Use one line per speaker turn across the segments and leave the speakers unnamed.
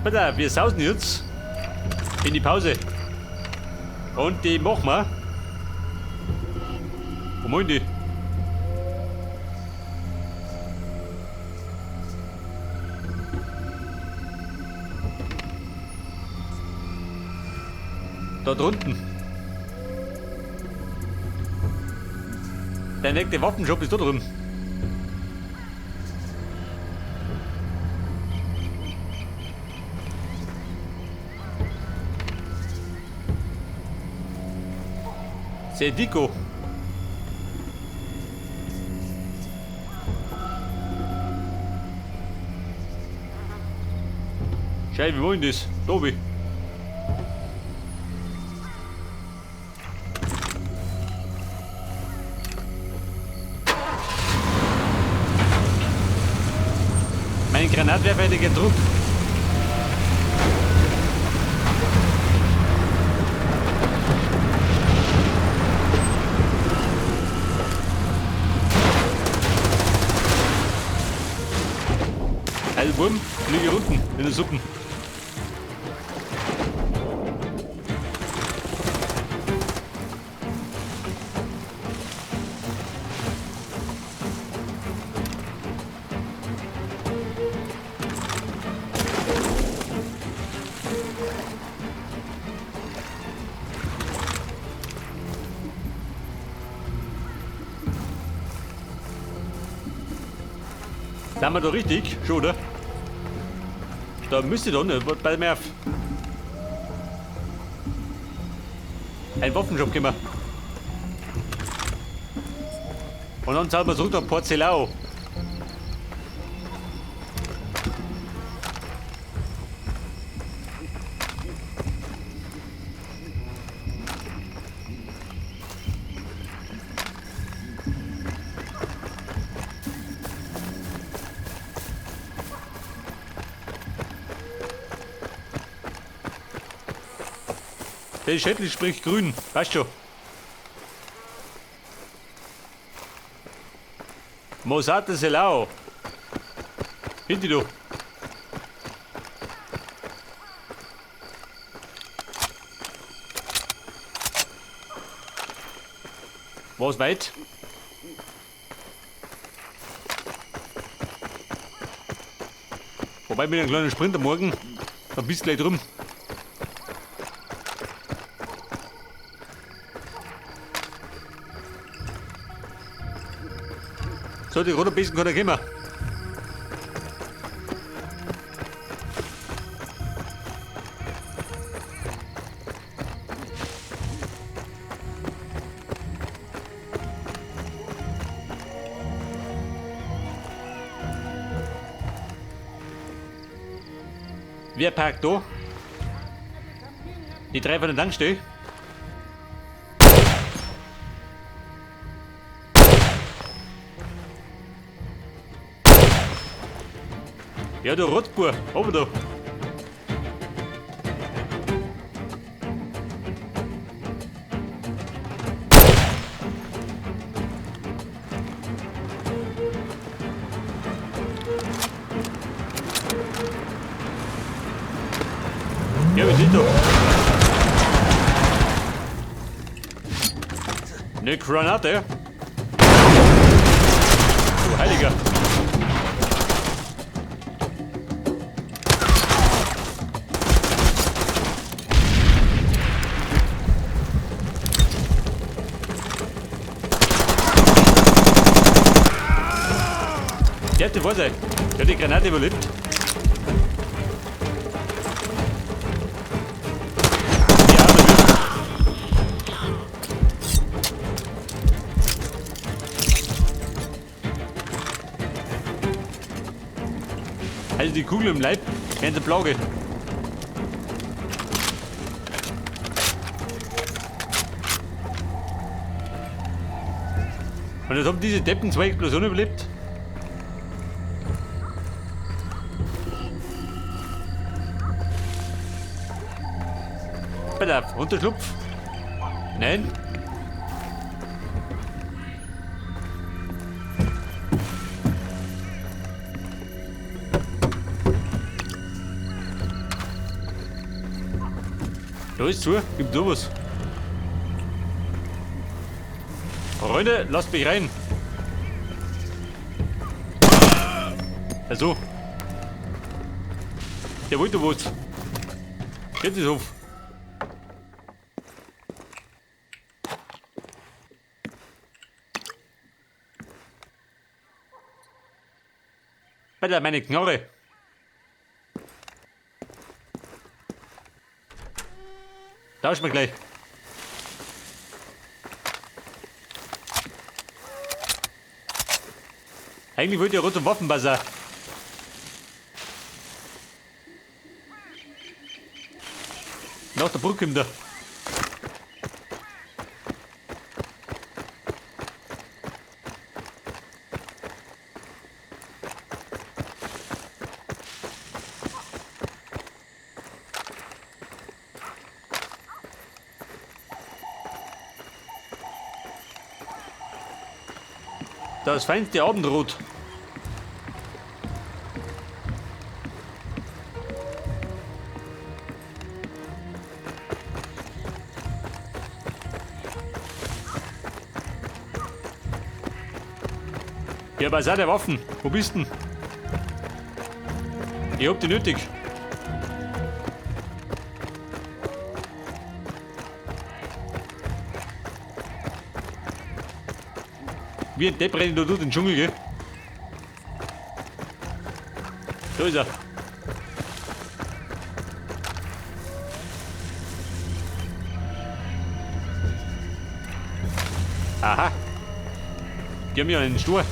Pass auf, wir sausen jetzt in die Pause. Und die machen wir. Wo wollen die? Da drunten. Der nächste Waffenshop ist da drüben. Sedico. Schau, wie wollen das? Tobi. Mein Granatwerfer hätte gedruckt. Also bumm, fliege unten in der Suppen. Sind wir da richtig? Schon, oder? Da müsste da nicht, bei mir auf. Ein Waffenshop gehen wir. Und dann zahlen wir zurück nach Porzellau. Der Schädel spricht grün, weißt schon. Mosate Selau. Hinti du. Was weit? Wobei mit einem kleinen Sprinter morgen, dann bist du gleich drum. So, die rote Bissen kann er kommen. Wer parkt da? Die drei von der Tankstelle. Ja, der Rotbur, oben da. Ja, wir sind da. Eine Granate. Du Heiliger. Der hat die Vorsicht. Der hat die Granate überlebt. Ja, der wird. Also die Kugel im Leib, ganze Plage. Und jetzt haben diese Deppen 2 Explosionen überlebt. Pass auf, Unterschlupf. Nein. Da ist zu, gib du was. Freunde, lasst mich rein. Also. Der wollte was. Geht es auf. Alter, meine Knarre. Tausch mal gleich. Eigentlich wollte ich ja rund zum Waffenbazar. Nach der Brücke da. Das feinste Abendrot. Ja, was auch der Waffen? Wo bist denn? Ich hab die nötig. Wie ein Depp rennt da durch den Dschungel, gell? Da ist er. Aha. Die haben ja einen Stur.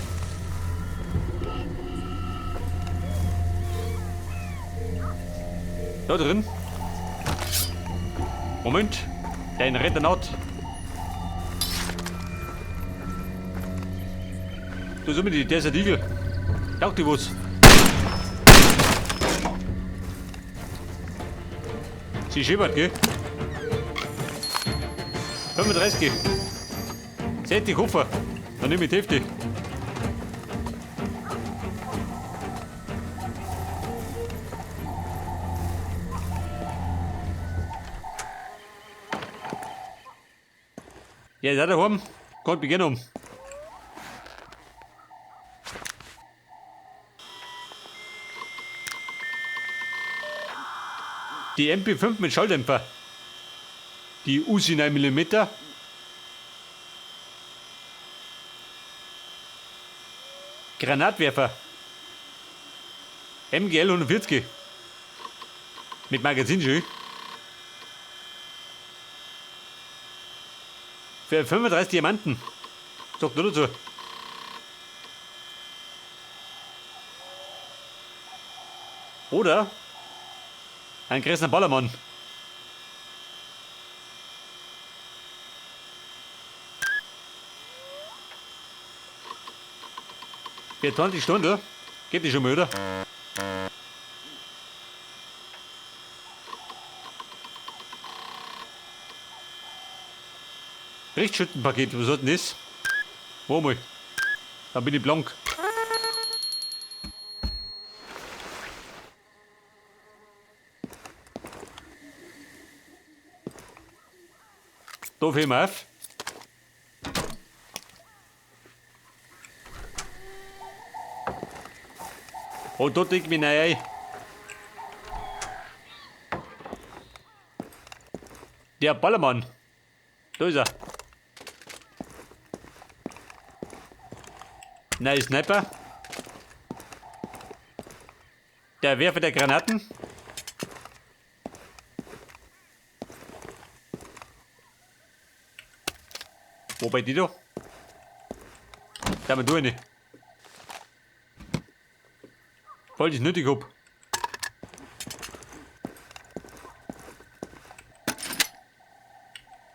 Da drin. Moment. Dein Retternat. Du so mit der ist ein Igel. Taugt dir was. Sie schimmert, gell? 35. Seht die Koffer. Dann nimm ich die Hälfte. Ja, ist auch daheim. Kommt mich gerne um. Die MP5 mit Schalldämpfer. Die Uzi 9 mm. Granatwerfer. MGL 140. Mit Magazinschön. Für 35 Diamanten. Sagt nur dazu. Oder ein größerer Ballermann. Für 20 Stunden geht die schon mal, oder? Richtschüttenpaket, was hat denn das? Wo mal? Da bin ich blank. Da fehlen wir auf. Und da denk ich mich rein. Der Ballermann. Da ist er. Nein, Sniper. Der Werfer der Granaten. Wo bei die da? Da haben wir nicht. Falls ich es nötig hab.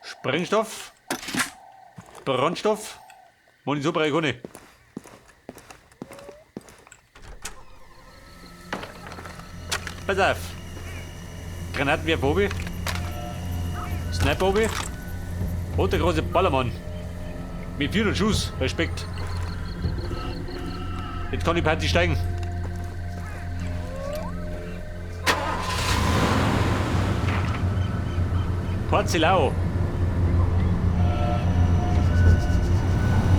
Sprengstoff. Brandstoff. Munition brauche ich auch nicht. Pass auf. Granatenwerfer oben. Sniper oben. Und der große Ballermann. Mit 400 Schuss. Respekt. Jetzt kann die Party steigen. Porzellau.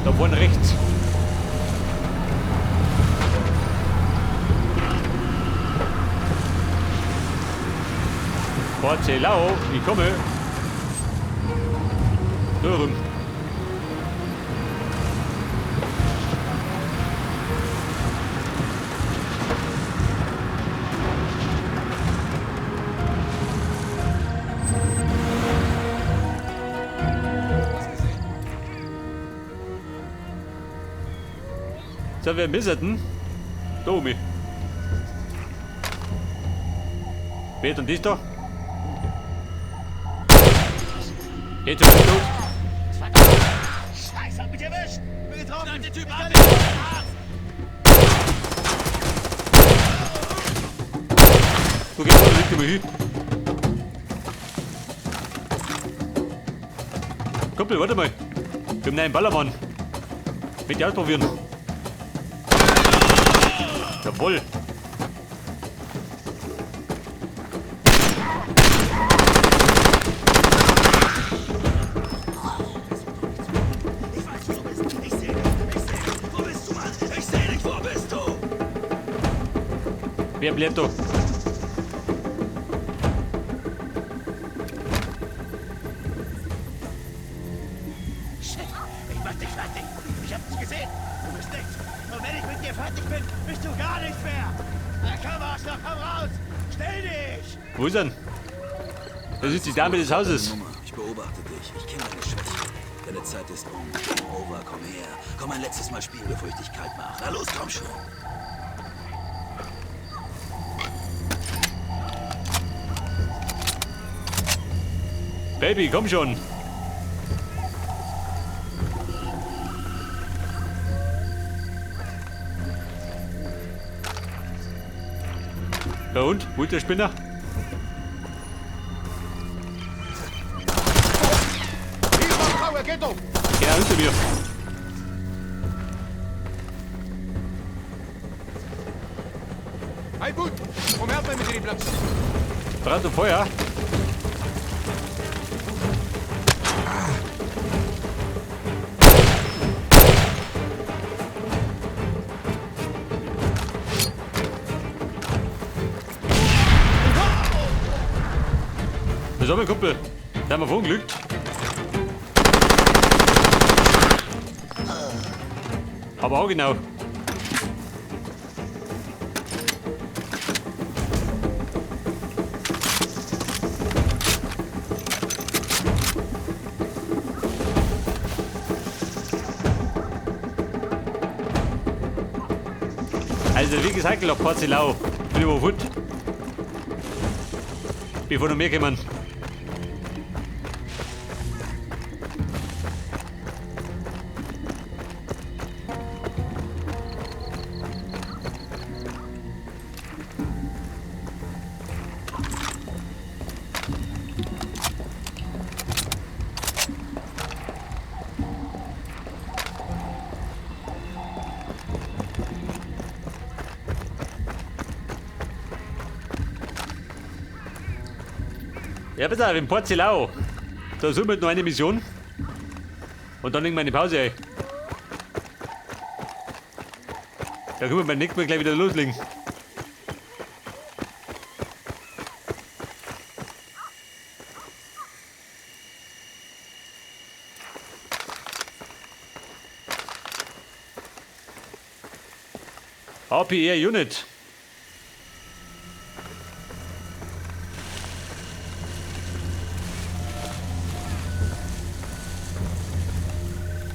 Da vorne rechts. Porzellau, ich komme. Da rum. So, wer misserten? Da oben. Wer denn das da? Jetzt ist er tot.
Scheiße, hab mich erwischt! Bin getroffen! Den Typ an!
Wo geht's da? Liegt immer hin. Kumpel, warte mal. Wir haben einen Ballermann. Bitte ausprobieren. Jawohl. Wer bleibt da?
Shit, ich mach dich fertig. Ich hab dich gesehen. Du bist nichts. Und wenn ich mit dir fertig bin, bist du gar nichts mehr. Komm, Arschloch, komm raus. Stell dich.
Wo ist er? Das ist die Dame des Hauses.
Ich beobachte dich. Ich kenne deine Schwäche. Deine Zeit ist um. Game over. Komm her. Komm ein letztes Mal spielen, bevor ich dich kalt mache. Na los, komm schon.
Baby, komm schon. Ja und? Wo ist der Spinner? Genau hinter mir.
Hey, Boot, kom help mij met die plaats.
Brand und Feuer. So, mein Kumpel. Da haben wir verunglückt. Aber auch genau. Also wie gesagt, auf Porzellau. Bin über Foot. Bevor noch mehr kommen. Ja, pass auf, in Porzellau. Da suchen wir noch eine Mission. Und dann legen wir eine Pause ein. Da können wir beim nächsten Mal gleich wieder loslegen. APR Unit.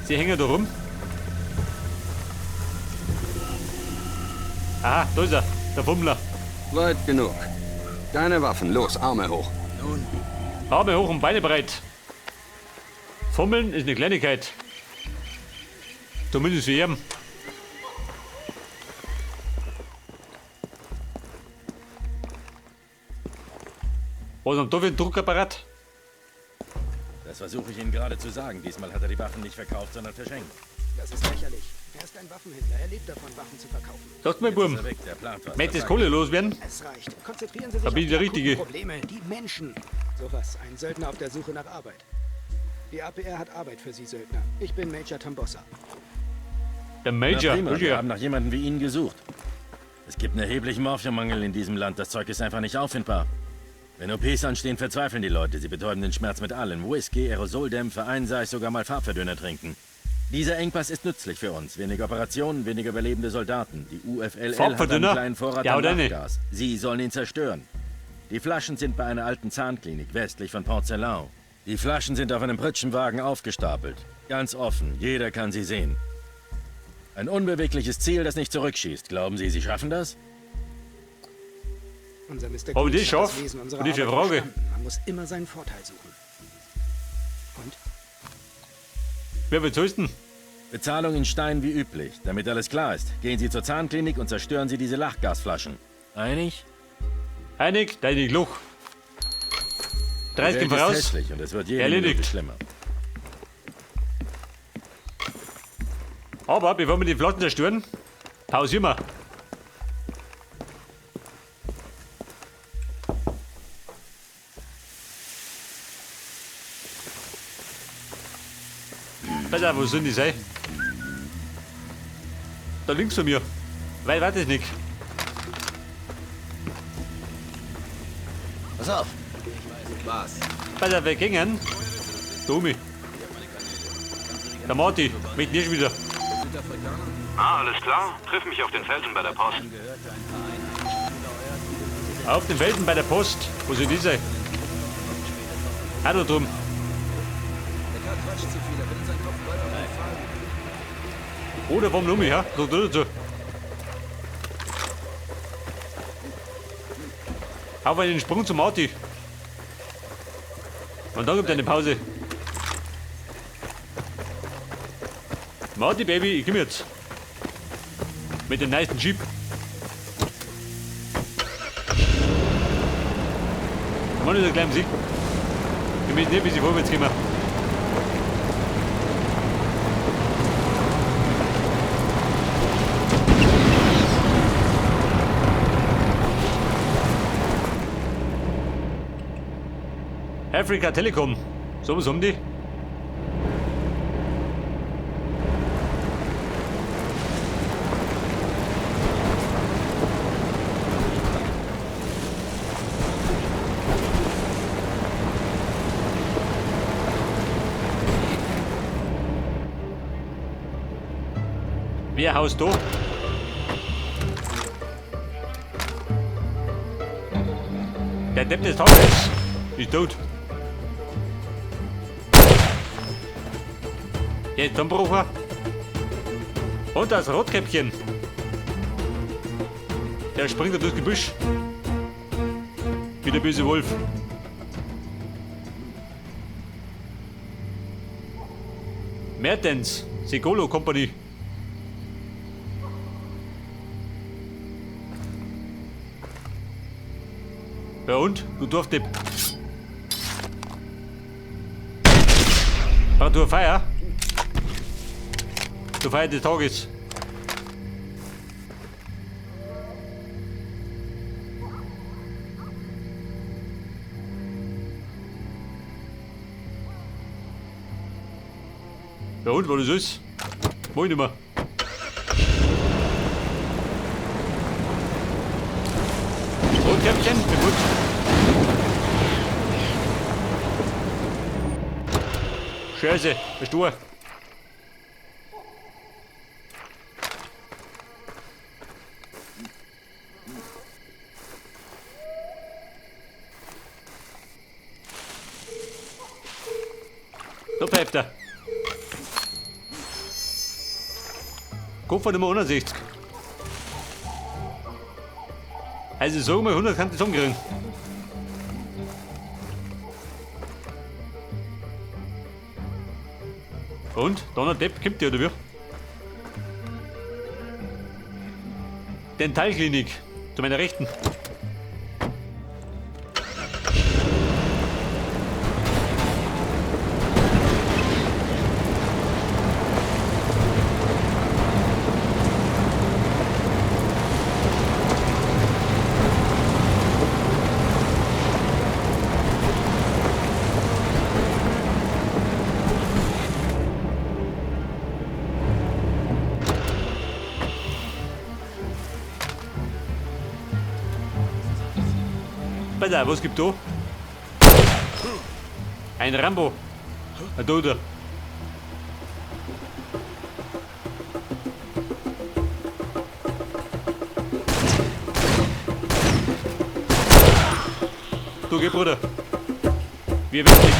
Sie hängen da rum. Aha, da ist er, der Bummler.
Weit genug. Keine Waffen, los, Arme hoch.
Nun,
Arme hoch und Beine breit. Fummeln ist eine Kleinigkeit. Zumindest für ihn. Was haben da für ein Druckapparat?
Das versuche ich Ihnen gerade zu sagen. Diesmal hat er die Waffen nicht verkauft, sondern verschenkt.
Das ist lächerlich. Er ist ein Waffenhändler. Er lebt davon, Waffen zu verkaufen.
Sagt mein
Jetzt ist
Buben,
er weg. Der plant was.
möchtest
Das
Kohle loswerden?
Es reicht. Konzentrieren Sie sich
Da bin ich der
auf die akuten
Richtige.
Probleme, die Menschen. Sowas. Ein Söldner auf der Suche nach Arbeit. Die APR hat Arbeit für Sie, Söldner. Ich bin Major Tambossa.
Der
Na
Major.
prima, wir
Ja.
haben nach jemandem wie Ihnen gesucht. Es gibt einen erheblichen Morphiummangel in diesem Land. Das Zeug ist einfach nicht auffindbar. Wenn OPs anstehen, verzweifeln die Leute. Sie betäuben den Schmerz mit allem. Whisky, Aerosoldämpfe, einseitig sogar mal Farbverdünner trinken. Dieser Engpass ist nützlich für uns. Weniger Operationen, weniger überlebende Soldaten. Die UFLL hat einen
Farbverdünner?
kleinen Vorrat
Ja,
an
oder nicht?
Lachgas. Sie sollen ihn zerstören. Die Flaschen sind bei einer alten Zahnklinik westlich von Port-Saint-Lau. Die Flaschen sind auf einem Pritschenwagen aufgestapelt. Ganz offen, jeder kann sie sehen. Ein unbewegliches Ziel, das nicht zurückschießt. Glauben Sie, Sie schaffen das?
Unser Mr.
Aber die
Cleese hat das
schafft.
Wesen unserer
Und die für
Arbeit
Frage.
verstanden. Man muss immer seinen Vorteil suchen. Und?
Wer bezahlst denn?
Bezahlung in Stein wie üblich. Damit alles klar ist, gehen Sie zur Zahnklinik und zerstören Sie diese Lachgasflaschen. Einig?
Einig, dein Loch.
Die
30
Welt ist
voraus.
hässlich und es wird jede
Erledigt.
Minute schlimmer.
Aber bevor wir die Flotten zerstören, pausieren wir. Pass auf, wo sind die sei? Da links von mir. Weil warte ich nicht.
Pass auf. Was?
Pass auf, wir gingen. Domi. Der Marty, mit mir schon wieder.
Ah, alles klar. Triff mich auf den Felsen bei der Post.
Auf den Felsen bei der Post. Wo sind diese? Ah, da drum. Oder vom Lumi, ja? Da. Auf einen Sprung zum Marty. Und dann gibt eine Pause. Marty, Baby, ich komm jetzt. Mit dem neuesten Jeep. Mann, ist ein kleiner Sieg. Wir müssen nicht ein bisschen vorwärts kommen. Africa Telekom. So was haben die? Wer haust da? Der Depp des Tages ist tot. Jetzt Zusammenbrucher. Und das Rotkäppchen. Der springt da durchs Gebüsch. Wie der böse Wolf. Mertens, Segolo Company. Ja und? Du Dorfdepp. Aber du Feier? Du Feier des Tages. Ja und, was ist? Moin immer. Rotkäppchen, bin gut. Scheiße, bist du? Da bleibt er. Kopf Nummer 61. Also sagen wir 100 kann ich zusammenkriegen. Und? Donner Depp, kommt der oder wie? Dentalklinik. Zu meiner Rechten. Alter, was gibt da? Ein Rambo. Ein Toter. Du geh, Bruder. Wir werden dich.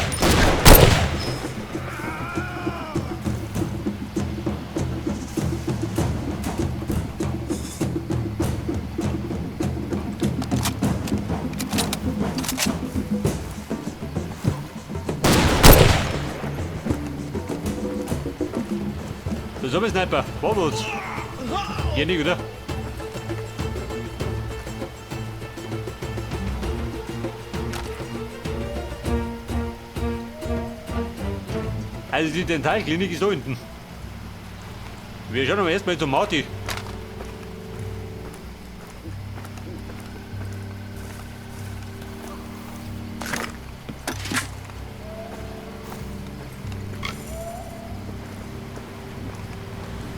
Da ist ein Sniper. Wart's. Geh nicht, oder? Also die Dentalklinik ist da hinten. Wir schauen aber erstmal zum Marty.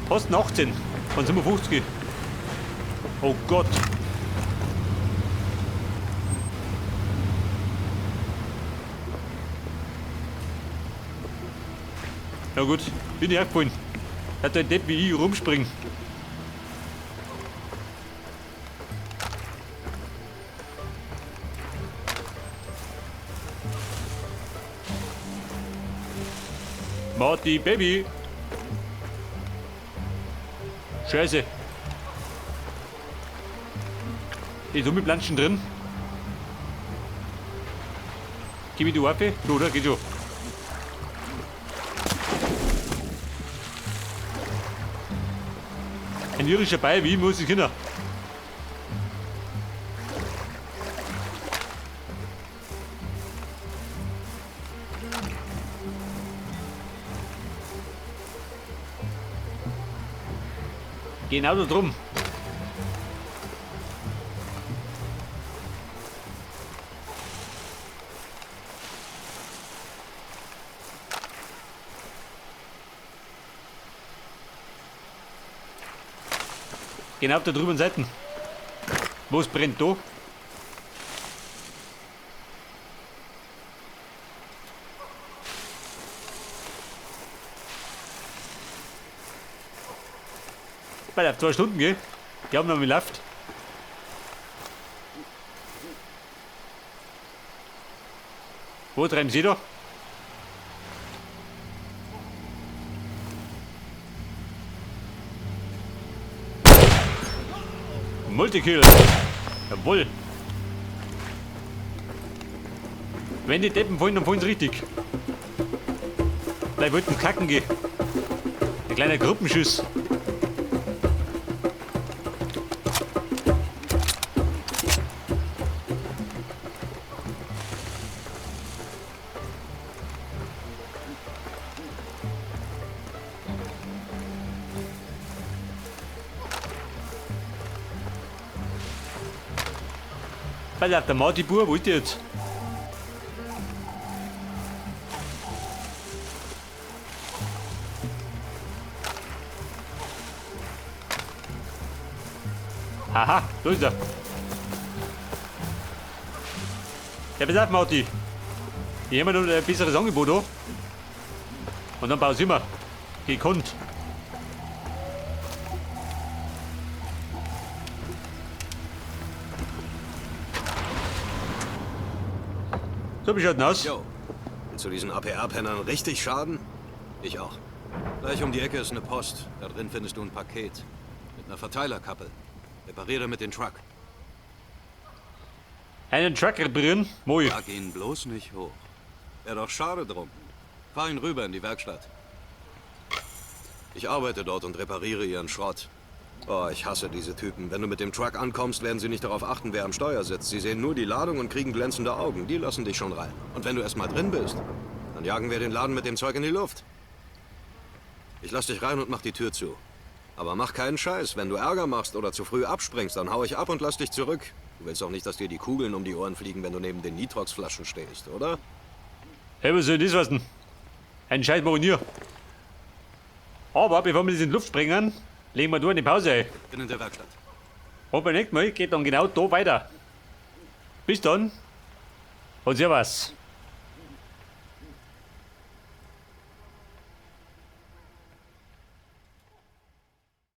Posten 18 von 57. Oh Gott. Na gut, bin ich aufgefallen. Hat ein Depp wie ich rumspringen. Marty, Baby. Scheiße. Ist mit Planschen drin? Gib mir die Waffe. Du, oder? Geht schon. Ein irischer Ball, wie muss ich hin? Genau da drum. Genau auf der drüben Seite. Wo es brennt da? Bei auf 2 Stunden, gell? Die haben noch mal läuft. Wo treiben Sie da? Multikill. Jawohl. Wenn die Deppen fallen, dann fallen sie richtig. Vielleicht wollten kacken gehen. Ein kleiner Gruppenschuss. Alter, der Marty Bur, wo ist der jetzt? Aha, da ist er. Ja, pass auf, Marty. Hier haben wir noch ein besseres Angebot da. Und dann bauen wir. Gekonnt. So, wie schaut denn aus?
Jo, willst du diesen APR-Pennern richtig schaden? Ich auch. Gleich um die Ecke ist eine Post. Da drin findest du ein Paket. Mit einer Verteilerkappe. Repariere mit dem Truck.
Einen Truck reparieren? Moi.
Trag ihn bloß nicht hoch. Wäre doch schade drum. Fahr ihn rüber in die Werkstatt. Ich arbeite dort und repariere ihren Schrott. Oh, ich hasse diese Typen. Wenn du mit dem Truck ankommst, werden sie nicht darauf achten, wer am Steuer sitzt. Sie sehen nur die Ladung und kriegen glänzende Augen. Die lassen dich schon rein. Und wenn du erst mal drin bist, dann jagen wir den Laden mit dem Zeug in die Luft. Ich lass dich rein und mach die Tür zu. Aber mach keinen Scheiß. Wenn du Ärger machst oder zu früh abspringst, dann hau ich ab und lass dich zurück. Du willst auch nicht, dass dir die Kugeln um die Ohren fliegen, wenn du neben den Nitrox-Flaschen stehst, oder?
Hey, was soll das was denn? Ein Scheiß machen wir. Aber bevor wir das in die Luft springen, legen wir da eine Pause ein.
Bin in der Werkstatt.
Und beim nächsten Mal geht dann genau da weiter. Bis dann. Und servus.